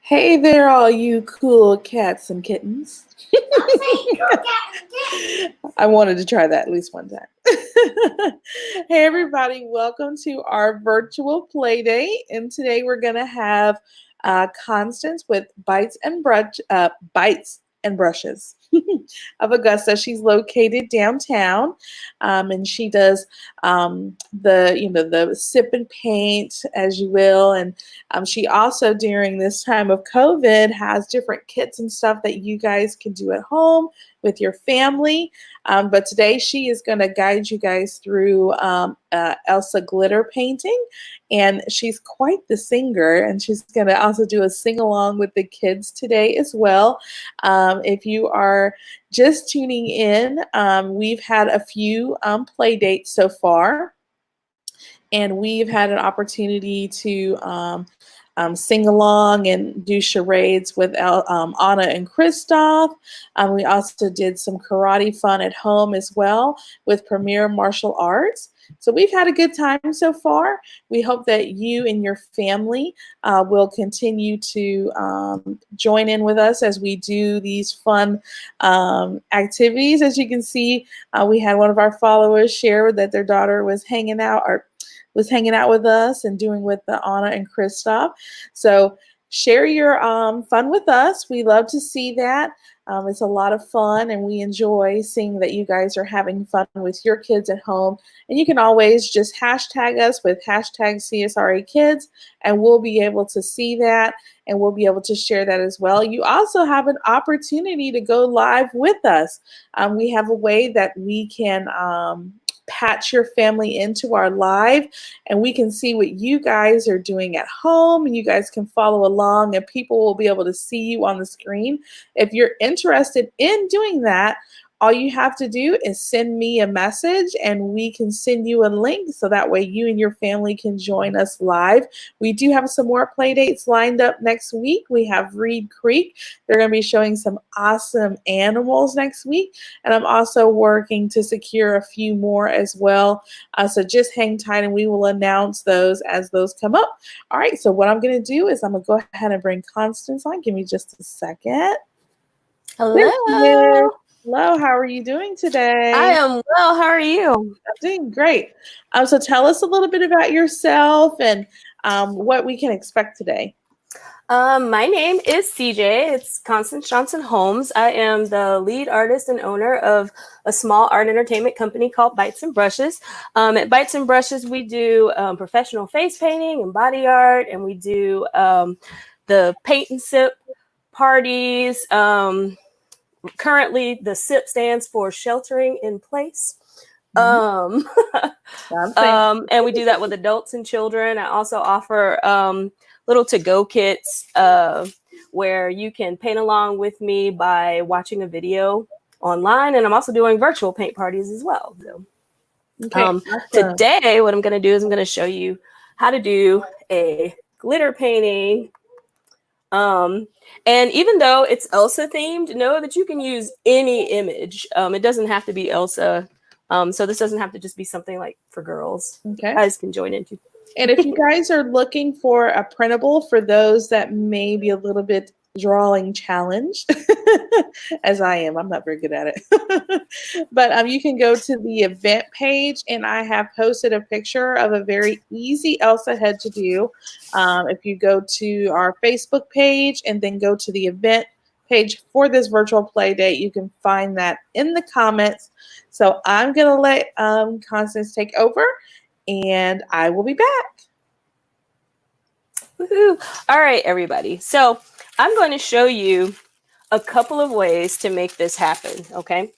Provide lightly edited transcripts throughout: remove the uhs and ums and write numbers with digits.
Hey there, all you cool cats and kittens. Don't say cool cat and kitten. I wanted to try that at least one time. Hey, everybody, welcome to our virtual play date. And today we're going to have Constance with Bites and Brushes of Augusta. She's located downtown, and she does the sip and paint, as you will, and she also, during this time of COVID, has different kits and stuff that you guys can do at home with your family. But today she is going to guide you guys through Elsa glitter painting. And she's quite the singer, and she's going to also do a sing along with the kids today as well. If you are just tuning in, we've had a few play dates so far, and we've had an opportunity to sing along and do charades with Anna and Christoph. We also did some karate fun at home as well with Premier Martial Arts. So we've had a good time so far. We hope that you and your family will continue to join in with us as we do these fun activities. As you can see, we had one of our followers share that their daughter was hanging out with us and doing with the Anna and Christoph. So share your fun with us. We love to see that. It's a lot of fun, and we enjoy seeing that you guys are having fun with your kids at home. And you can always just hashtag us with hashtag CSRA Kids, and we'll be able to see that, and we'll be able to share that as well. You also have an opportunity to go live with us. We have a way that we can patch your family into our live, and we can see what you guys are doing at home, and you guys can follow along, and people will be able to see you on the screen. If you're interested in doing that, all you have to do is send me a message, and we can send you a link so that way you and your family can join us live. We do have some more play dates lined up next week. We have Reed Creek. They're going to be showing some awesome animals next week, and I'm also working to secure a few more as well. So just hang tight, and we will announce those as those come up. All right, so what I'm going to do is I'm going to go ahead and bring Constance on. Give me just a second. Hello. Hello, how are you doing today? I am well. How are you? I'm doing great. So tell us a little bit about yourself and what we can expect today. My name is CJ. It's Constance Johnson Holmes. I am the lead artist and owner of a small art entertainment company called Bites and Brushes. At Bites and Brushes, we do professional face painting and body art, and we do the paint and sip parties. Currently, the SIP stands for sheltering in place. And we do that with adults and children. I also offer little to-go kits where you can paint along with me by watching a video online. And I'm also doing virtual paint parties as well. So, awesome. Today, what I'm going to do is I'm going to show you how to do a glitter painting. And even though it's Elsa themed, know that you can use any image. It doesn't have to be Elsa. So this doesn't have to just be something like for girls. Okay. Guys can join in too. And if you guys are looking for a printable for those that may be a little bit drawing challenged, as I am, I'm not very good at it. But you can go to the event page, and I have posted a picture of a very easy Elsa head to do. If you go to our Facebook page and then go to the event page for this virtual play date, you can find that in the comments. So I'm going to let Constance take over, and I will be back. Woohoo. All right, everybody. So I'm going to show you a couple of ways to make this happen, okay?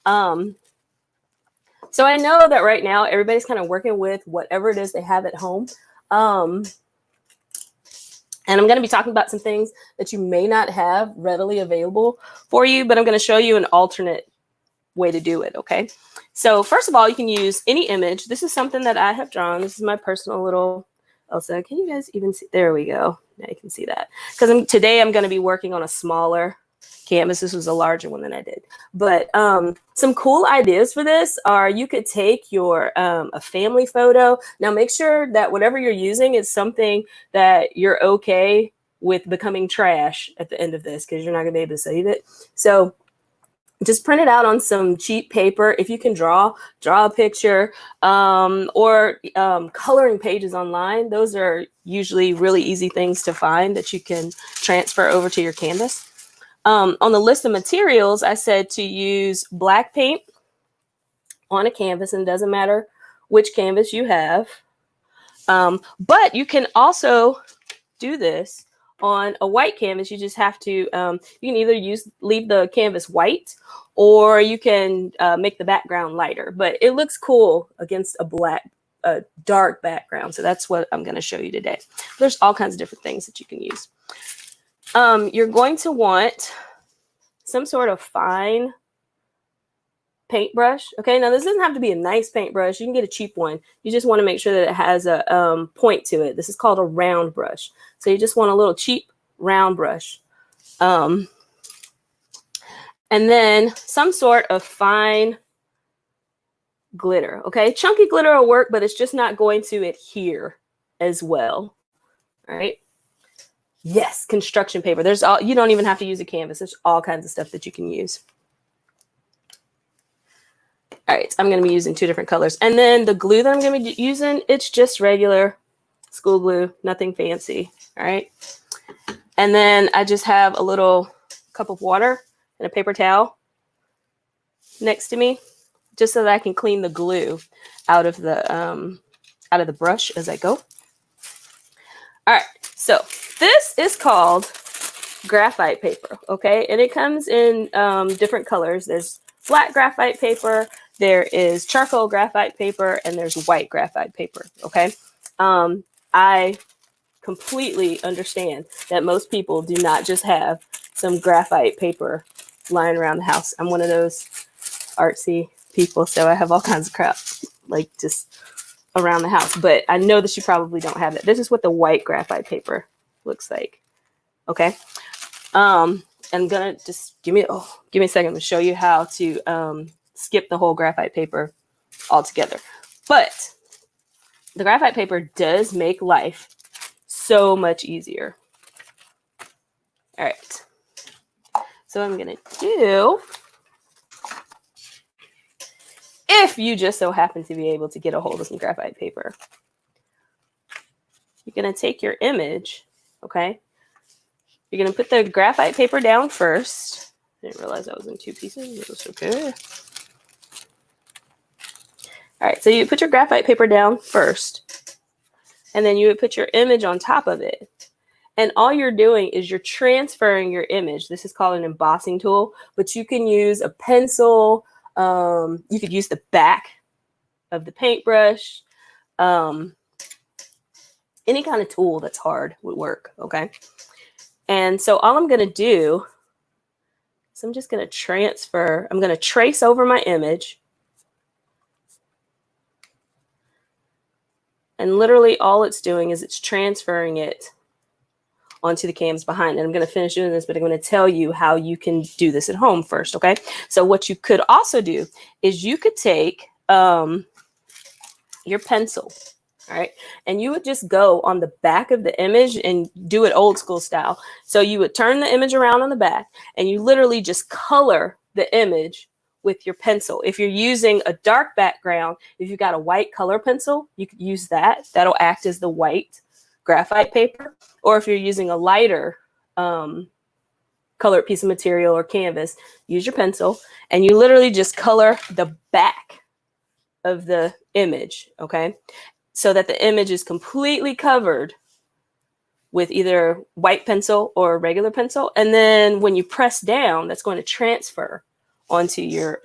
So I know that right now everybody's kind of working with whatever it is they have at home. And I'm going to be talking about some things that you may not have readily available for you, but I'm going to show you an alternate way to do it, okay? So first of all, you can use any image. This is something that I have drawn. This is my personal little Elsa. Can you guys even see? There we go. Now you can see that. Because today I'm going to be working on a smaller canvas. This was a larger one than I did. But some cool ideas for this are you could take your a family photo. Now make sure that whatever you're using is something that you're okay with becoming trash at the end of this because you're not going to be able to save it. So just print it out on some cheap paper. If you can draw a picture, or coloring pages online. Those are usually really easy things to find that you can transfer over to your canvas. On the list of materials, I said to use black paint on a canvas, and it doesn't matter which canvas you have. But you can also do this on a white canvas. You just have to, you can either leave the canvas white, or you can make the background lighter, but it looks cool against a dark background. So that's what I'm going to show you today. There's all kinds of different things that you can use. You're going to want some sort of fine paintbrush. Okay, now this doesn't have to be a nice paintbrush. You can get a cheap one. You just want to make sure that it has a point to it. This is called a round brush. So you just want a little cheap round brush. And then some sort of fine glitter. Okay, chunky glitter will work, but it's just not going to adhere as well. All right. Yes, construction paper. You don't even have to use a canvas. There's all kinds of stuff that you can use. All right, I'm going to be using 2 different colors. And then the glue that I'm going to be using, it's just regular school glue, nothing fancy. All right. And then I just have a little cup of water and a paper towel next to me, just so that I can clean the glue out of the brush as I go. All right, so this is called graphite paper, okay? And it comes in different colors. There's flat graphite paper, there is charcoal graphite paper, and there's white graphite paper, okay? I completely understand that most people do not just have some graphite paper lying around the house. I'm one of those artsy people, so I have all kinds of crap like just around the house, but I know that you probably don't have it. This is what the white graphite paper looks like. Okay. I'm gonna just give me a second to show you how to skip the whole graphite paper altogether. But the graphite paper does make life so much easier. All right. So I'm gonna do, if you just so happen to be able to get a hold of some graphite paper, you're going to take your image, okay? You're going to put the graphite paper down first. I didn't realize that was in 2 pieces. It was okay. All right, so you put your graphite paper down first, and then you would put your image on top of it. And all you're doing is you're transferring your image. This is called an embossing tool, but you can use a pencil. You could use the back of the paintbrush. Any kind of tool that's hard would work, okay? And so all I'm going to do is I'm just going to transfer. I'm going to trace over my image. And literally all it's doing is it's transferring it onto the canvas behind. And I'm going to finish doing this, but I'm going to tell you how you can do this at home first, okay? So what you could also do is you could take your pencil, all right, and you would just go on the back of the image and do it old school style. So you would turn the image around on the back, and you literally just color the image with your pencil. If you're using a dark background, if you've got a white color pencil, you could use that. That'll act as the white graphite paper. Or if you're using a lighter colored piece of material or canvas, use your pencil, and you literally just color the back of the image, okay? So that the image is completely covered with either white pencil or regular pencil. And then when you press down, that's going to transfer onto your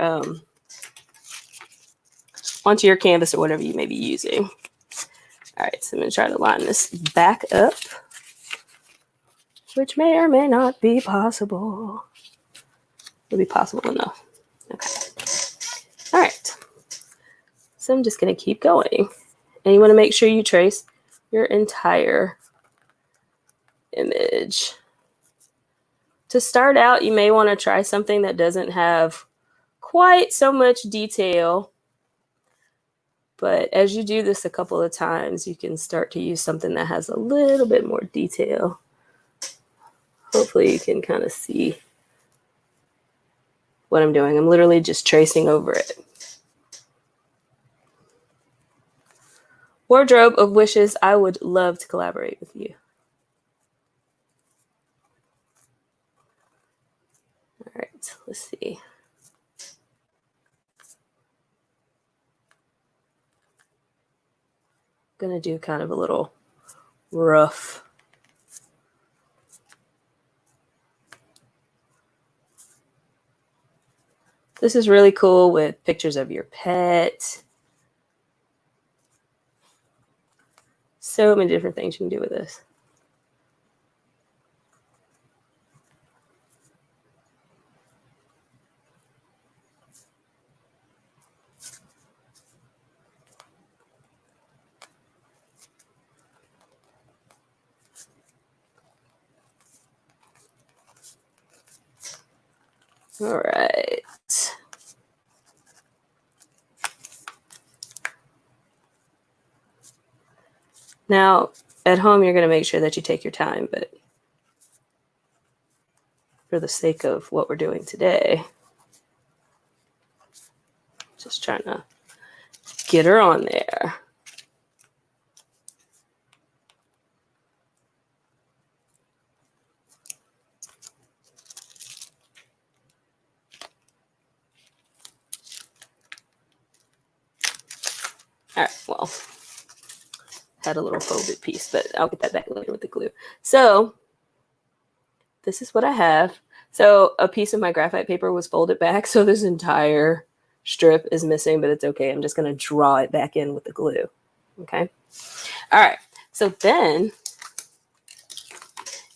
canvas or whatever you may be using. All right, so I'm going to try to line this back up, which may or may not be possible. It'll be possible enough. Okay. All right. So I'm just going to keep going. And you want to make sure you trace your entire image. To start out, you may want to try something that doesn't have quite so much detail. But as you do this a couple of times, you can start to use something that has a little bit more detail. Hopefully you can kind of see what I'm doing. I'm literally just tracing over it. Wardrobe of wishes, I would love to collaborate with you. All right, let's see. I'm gonna do kind of a little rough. This is really cool with pictures of your pet. So many different things you can do with this. All right. Now, at home, you're going to make sure that you take your time, but for the sake of what we're doing today, just trying to get her on there. All right, well, had a little folded piece, but I'll get that back later with the glue. So this is what I have. So a piece of my graphite paper was folded back, so this entire strip is missing, but it's okay. I'm just going to draw it back in with the glue. Okay. All right. So then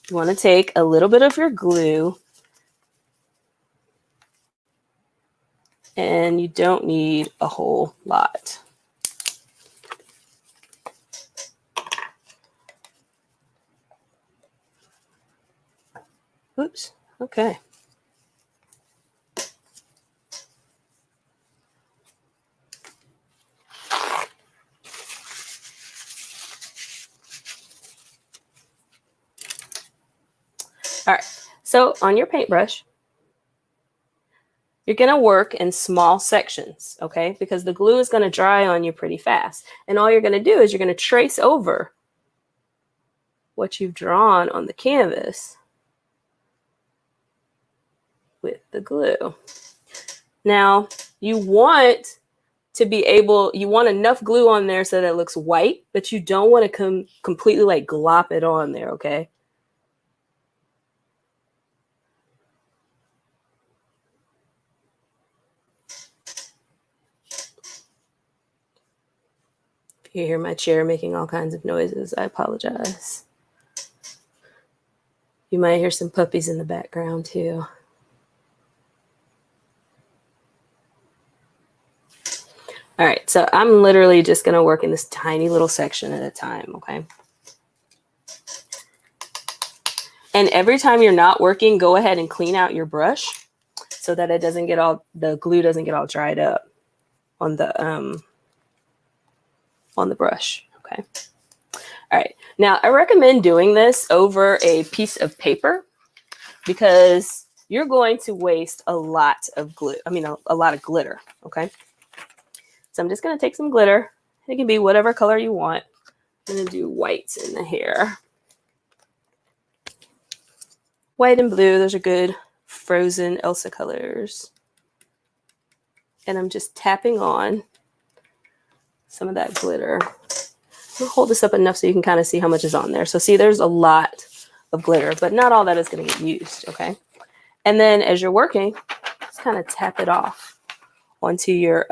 you want to take a little bit of your glue, and you don't need a whole lot. Oops. Okay. All right. So on your paintbrush, you're going to work in small sections, okay? Because the glue is going to dry on you pretty fast. And all you're going to do is you're going to trace over what you've drawn on the canvas with the glue. Now, you want enough glue on there so that it looks white, but you don't want to completely like glop it on there, okay? If you hear my chair making all kinds of noises, I apologize. You might hear some puppies in the background too. All right, so I'm literally just going to work in this tiny little section at a time, okay? And every time you're not working, go ahead and clean out your brush so that it doesn't get the glue doesn't get all dried up on the brush, okay? All right, now I recommend doing this over a piece of paper because you're going to waste a lot of glue. I mean, a lot of glitter, okay? So I'm just going to take some glitter. It can be whatever color you want. I'm going to do white in the hair. White and blue, those are good frozen Elsa colors. And I'm just tapping on some of that glitter. I'll hold this up enough so you can kind of see how much is on there. So see, there's a lot of glitter, but not all that is going to get used, okay? And then as you're working, just kind of tap it off onto your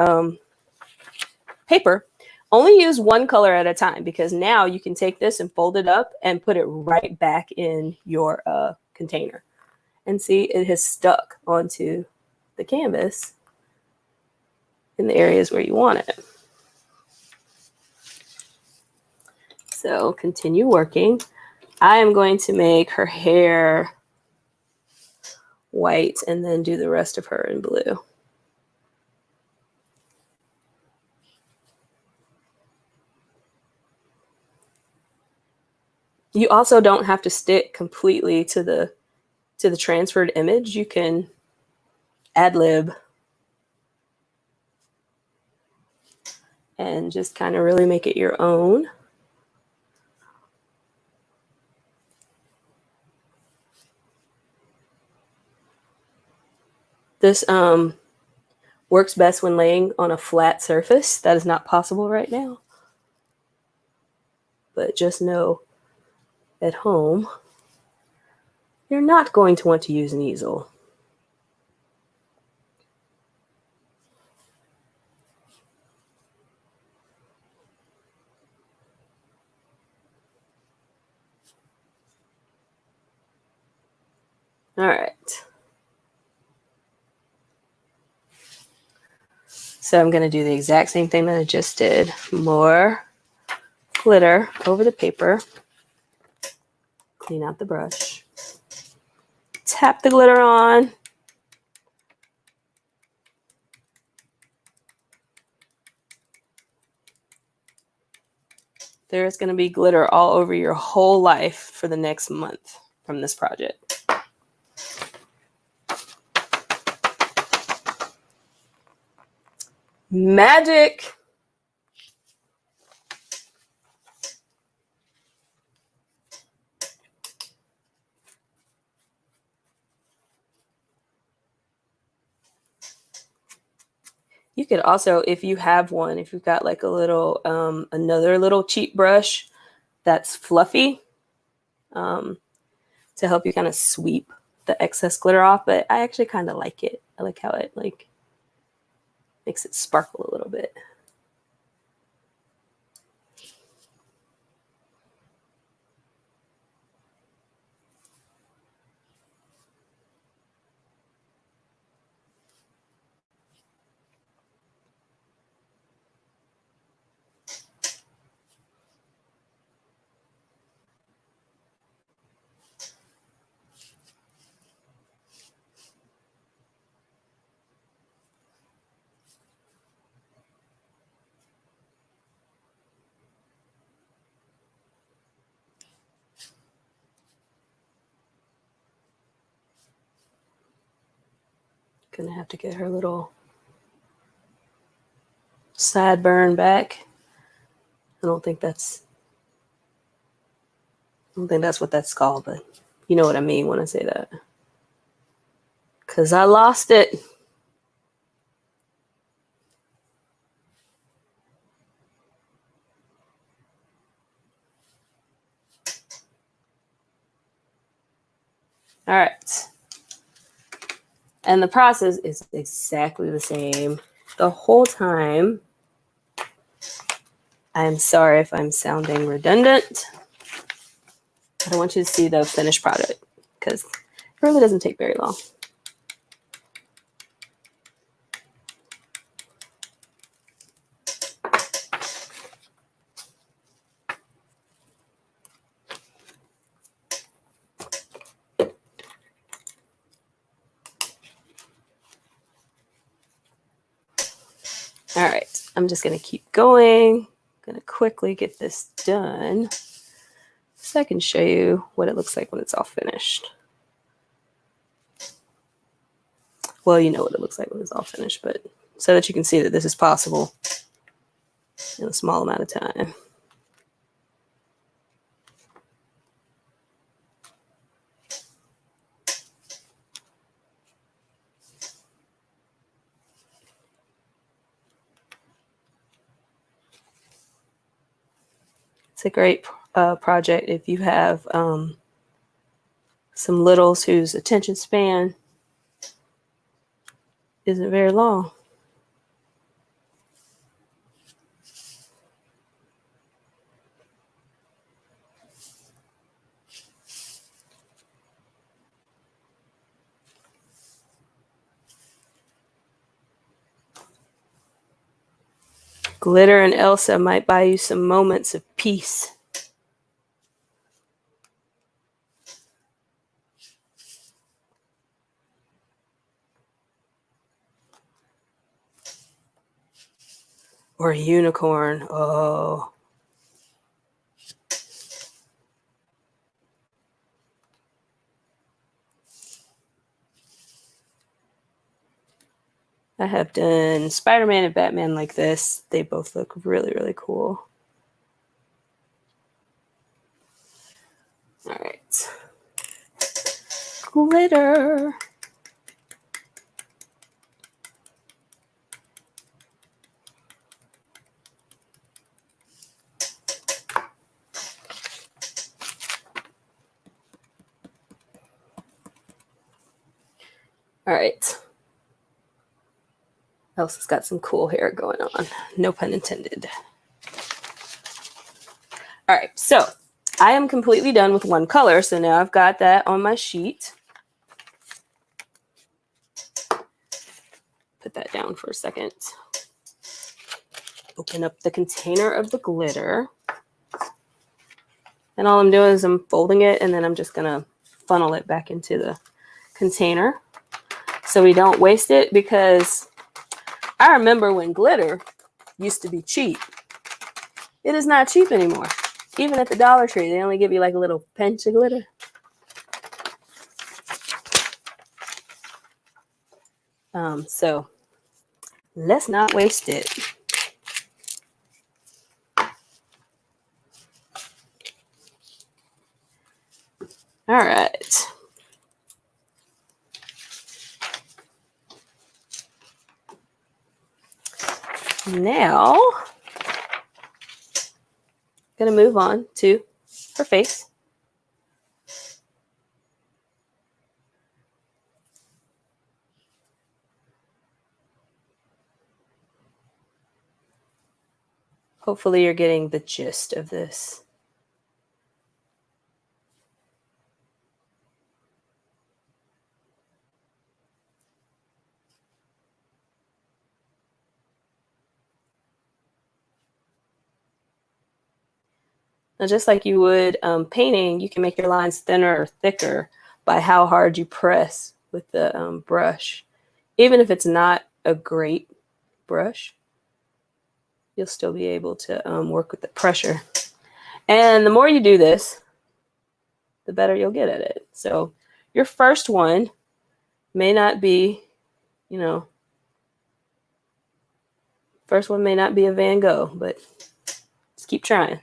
paper. Only use one color at a time because now you can take this and fold it up and put it right back in your container. And see, it has stuck onto the canvas in the areas where you want it. So continue working. I am going to make her hair white and then do the rest of her in blue. You also don't have to stick completely to the to the transferred image, you can ad lib and just kind of really make it your own. This works best when laying on a flat surface. That is not possible right now. But just know at home, you're not going to want to use an easel. All right. So I'm going to do the exact same thing that I just did. More glitter over the paper. Clean out the brush. Tap the glitter on. There's going to be glitter all over your whole life for the next month from this project. Magic! You could also, if you have one, if you've got like a little, another little cheap brush that's fluffy, to help you kind of sweep the excess glitter off. But I actually kind of like it. I like how it like makes it sparkle a little bit. Gonna have to get her little sideburn back. I don't think that's what that's called, but you know what I mean when I say that. 'Cause I lost it. All right. And the process is exactly the same the whole time. I'm sorry if I'm sounding redundant. I don't want you to see the finished product because it really doesn't take very long. All right, I'm just gonna keep going. I'm gonna quickly get this done so I can show you what it looks like when it's all finished. Well, you know what it looks like when it's all finished, but so that you can see that this is possible in a small amount of time. It's a great project if you have some littles whose attention span isn't very long. Glitter and Elsa might buy you some moments of peace. Or a unicorn. Oh. I have done Spider-Man and Batman like this. They both look really, really cool. All right. Glitter. All right. Elsa's got some cool hair going on. No pun intended. All right, so I am completely done with one color. So now I've got that on my sheet. Put that down for a second. Open up the container of the glitter. And all I'm doing is I'm folding it, and then I'm just going to funnel it back into the container so we don't waste it, because I remember when glitter used to be cheap. It is not cheap anymore. Even at the Dollar Tree, they only give you like a little pinch of glitter. So let's not waste it. All right. Now, gonna move on to her face. Hopefully you're getting the gist of this. Now, just like you would painting, you can make your lines thinner or thicker by how hard you press with the brush. Even if it's not a great brush, you'll still be able to work with the pressure. And the more you do this, the better you'll get at it. So your first one may not be, first one may not be a Van Gogh, but just keep trying.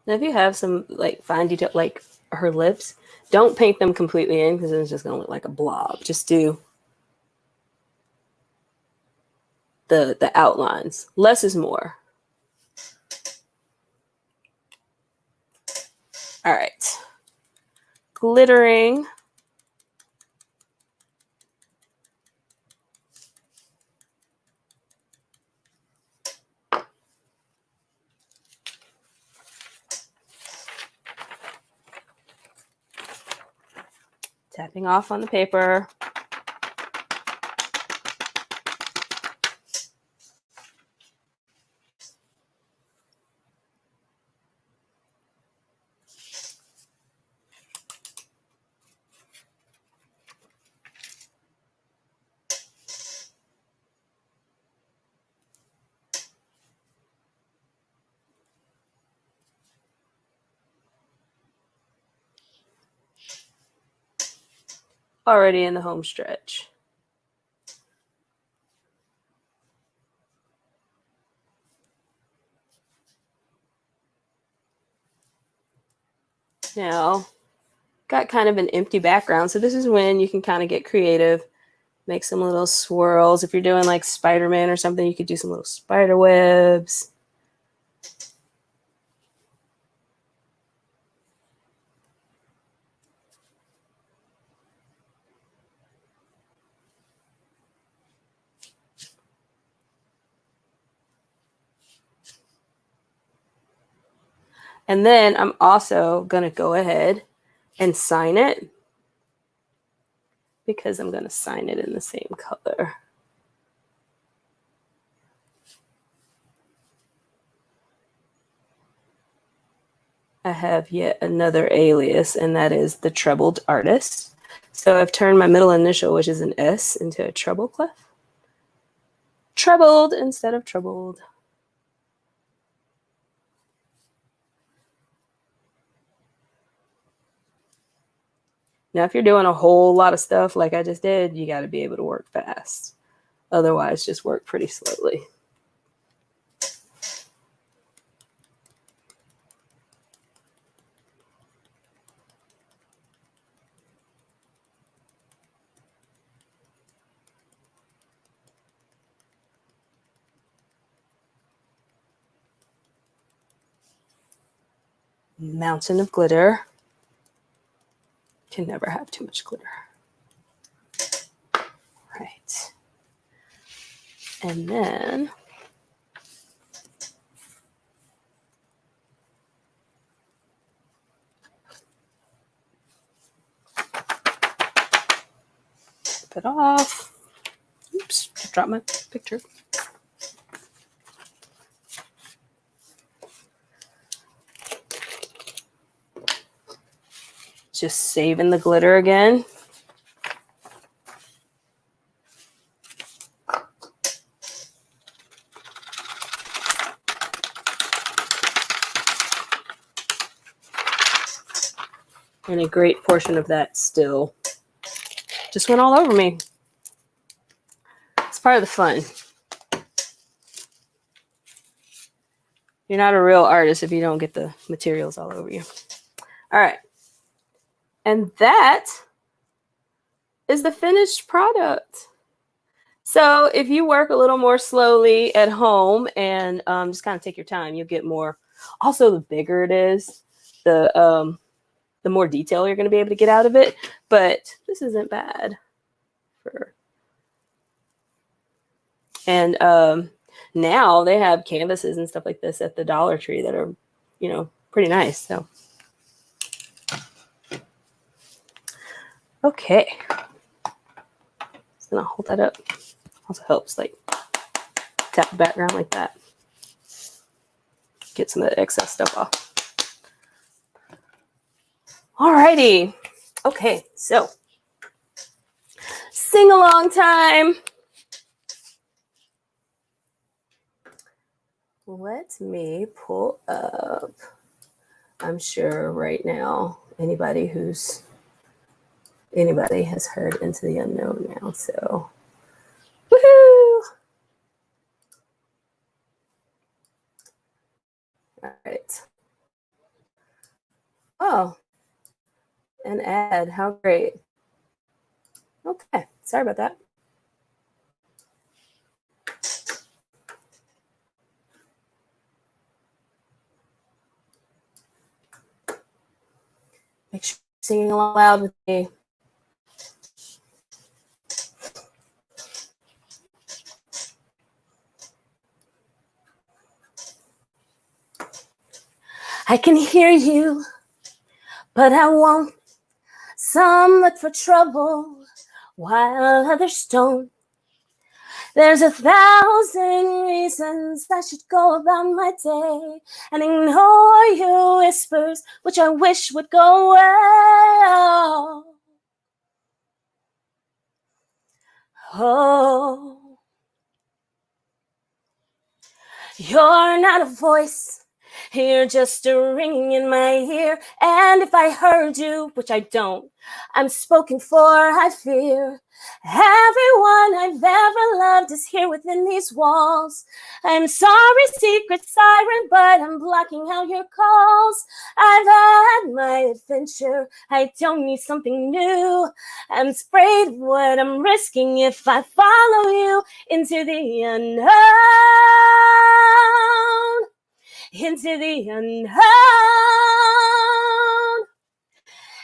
Now, if you have some like fine detail, like her lips, don't paint them completely in, because it's just gonna look like a blob. Just do the outlines. Less is more. All right. Glittering. Tapping off on the paper. Already in the home stretch. Now, got kind of an empty background, so this is when you can kind of get creative, make some little swirls. If you're doing like Spider-Man or something, you could do some little spider webs. And then I'm also going to go ahead and sign it because I'm going to sign it in the same color. I have yet another alias, and that is the Trebled Artist. So I've turned my middle initial, which is an S, into a treble clef. Trebled instead of troubled. Now, if you're doing a whole lot of stuff like I just did, you got to be able to work fast. Otherwise, just work pretty slowly. Mountain of glitter. Can never have too much glitter. Right. And then flip it off. Oops, dropped my picture. Just saving the glitter again. And a great portion of that still just went all over me. It's part of the fun. You're not a real artist if you don't get the materials all over you. All right. And that is the finished product. So if you work a little more slowly at home and just kind of take your time, you'll get more. Also, the bigger it is, the more detail you're going to be able to get out of it. But this isn't bad. And now they have canvases and stuff like this at the Dollar Tree that are, pretty nice. So, okay. Just gonna hold that up. Also helps, like, tap the background like that. Get some of the excess stuff off. Alrighty. Okay, so sing along time. Let me pull up. I'm sure right now anybody has heard Into the Unknown now. So, woohoo! All right. Oh, an ad. How great. Okay, sorry about that. Make sure you're singing along loud with me. I can hear you, but I won't. Some look for trouble, while others don't. There's 1,000 reasons I should go about my day and ignore your whispers, which I wish would go well. Oh, you're not a voice. You're just a ringing in my ear. And if I heard you, which I don't, I'm spoken for, I fear. Everyone I've ever loved is here within these walls. I'm sorry, secret siren, but I'm blocking out your calls. I've had my adventure. I don't need something new. I'm afraid of what I'm risking if I follow you into the unknown. Into the unknown,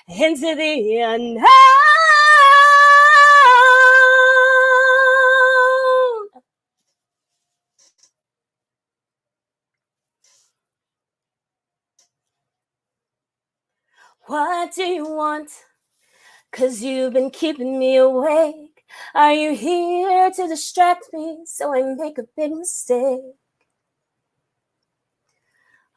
into the unknown. What do you want? 'Cause you've been keeping me awake. Are you here to distract me so I make a big mistake?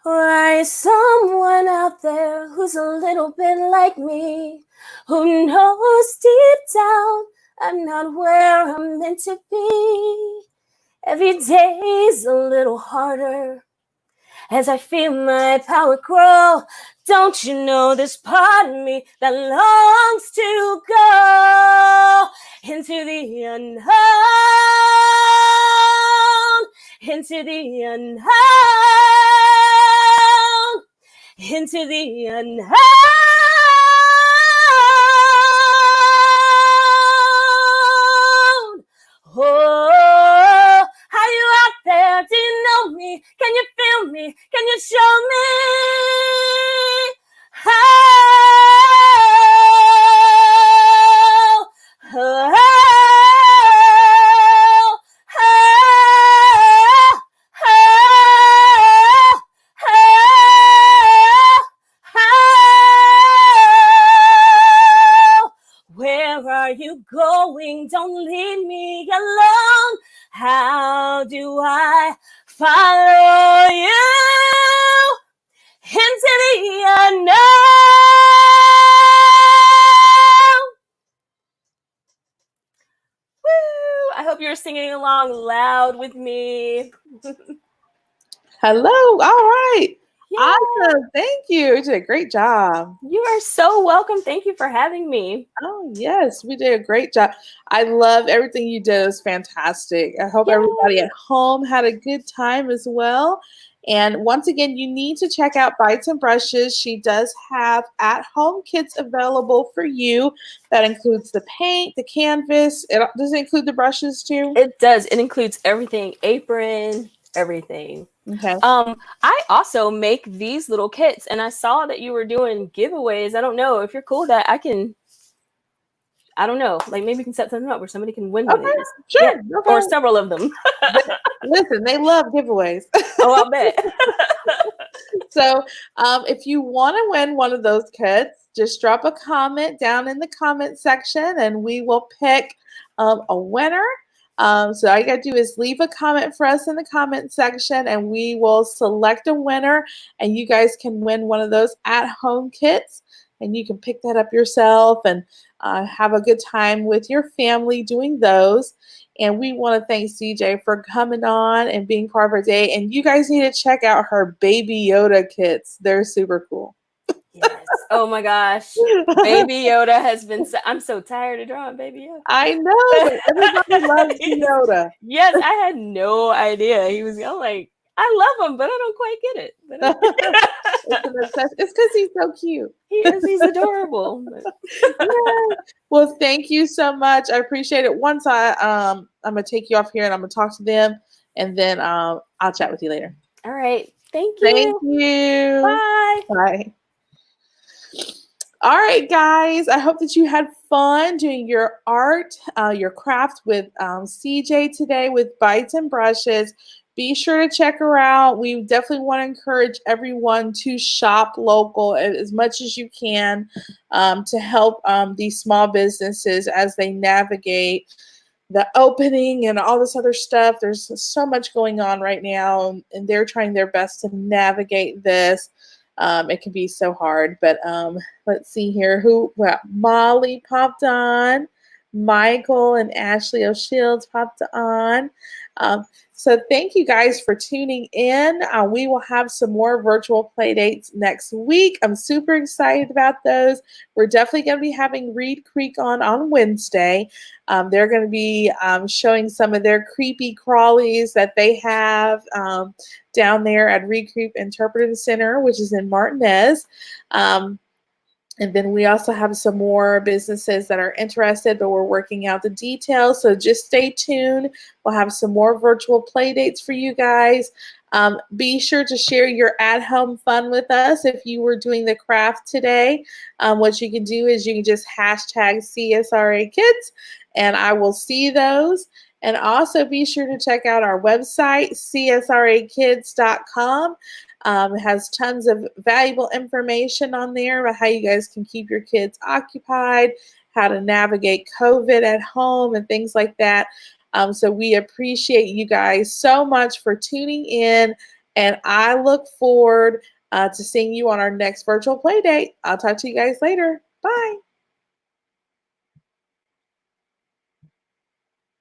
Or are you someone out there who's a little bit like me, who knows deep down I'm not where I'm meant to be? Every day's a little harder as I feel my power grow. Don't you know there's part of me that longs to go into the unknown, into the unknown, into the unknown. Oh, are you out there? Do you know me? Can you feel me? Can you show me how? Oh, where are you going? Don't leave me alone. How do I follow you into the unknown? Woo! I hope you're singing along loud with me. Hello. All right. Yeah. Awesome. Thank you. You did a great job. You are so welcome. Thank you for having me. Oh, yes. We did a great job. I love everything you did. It was fantastic. I hope everybody at home had a good time as well. And once again, you need to check out Bites and Brushes. She does have at-home kits available for you. That includes the paint, the canvas. Does it include the brushes too? It does. It includes everything. Apron, everything. Okay. I also make these little kits, and I saw that you were doing giveaways. I don't know if you're cool with that. I don't know, like maybe we can set something up where somebody can win one of these. Sure. Yeah. Okay. Or several of them. Listen, they love giveaways. Oh, I'll bet. So if you want to win one of those kits, just drop a comment down in the comment section and we will pick a winner. So all you got to do is leave a comment for us in the comment section and we will select a winner and you guys can win one of those at-home kits and you can pick that up yourself and have a good time with your family doing those. And we want to thank CJ for coming on and being part of our day. And you guys need to check out her Baby Yoda kits. They're super cool. Yes. Oh my gosh. Baby Yoda has been I'm so tired of drawing Baby Yoda. I know, but everybody loves Yoda. Yes, I had no idea. I'm like, I love him, but I don't quite get it. It's because he's so cute. He is. He's adorable. Yeah. Well, thank you so much. I appreciate it. Once I'm gonna take you off here and I'm gonna talk to them, and then I'll chat with you later. All right. Thank you. Thank you. Bye. Bye. All right, guys. I hope that you had fun doing your art, your craft with CJ today with Bites and Brushes. Be sure to check her out. We definitely want to encourage everyone to shop local as much as you can to help these small businesses as they navigate the opening and all this other stuff. There's so much going on right now, and they're trying their best to navigate this. It can be so hard, but let's see here. Molly popped on. Michael and Ashley O'Shields popped on. So thank you guys for tuning in. We will have some more virtual play dates next week. I'm super excited about those. We're definitely going to be having Reed Creek on Wednesday. They're going to be showing some of their creepy crawlies that they have down there at Reed Creek Interpretive Center, which is in Martinez. And then we also have some more businesses that are interested, but we're working out the details. So just stay tuned. We'll have some more virtual play dates for you guys. Be sure to share your at-home fun with us. If you were doing the craft today, what you can do is you can just hashtag CSRA Kids, and I will see those. And also be sure to check out our website, csrakids.com. It has tons of valuable information on there about how you guys can keep your kids occupied, how to navigate COVID at home, and things like that. So we appreciate you guys so much for tuning in, and I look forward to seeing you on our next virtual play date. I'll talk to you guys later. Bye.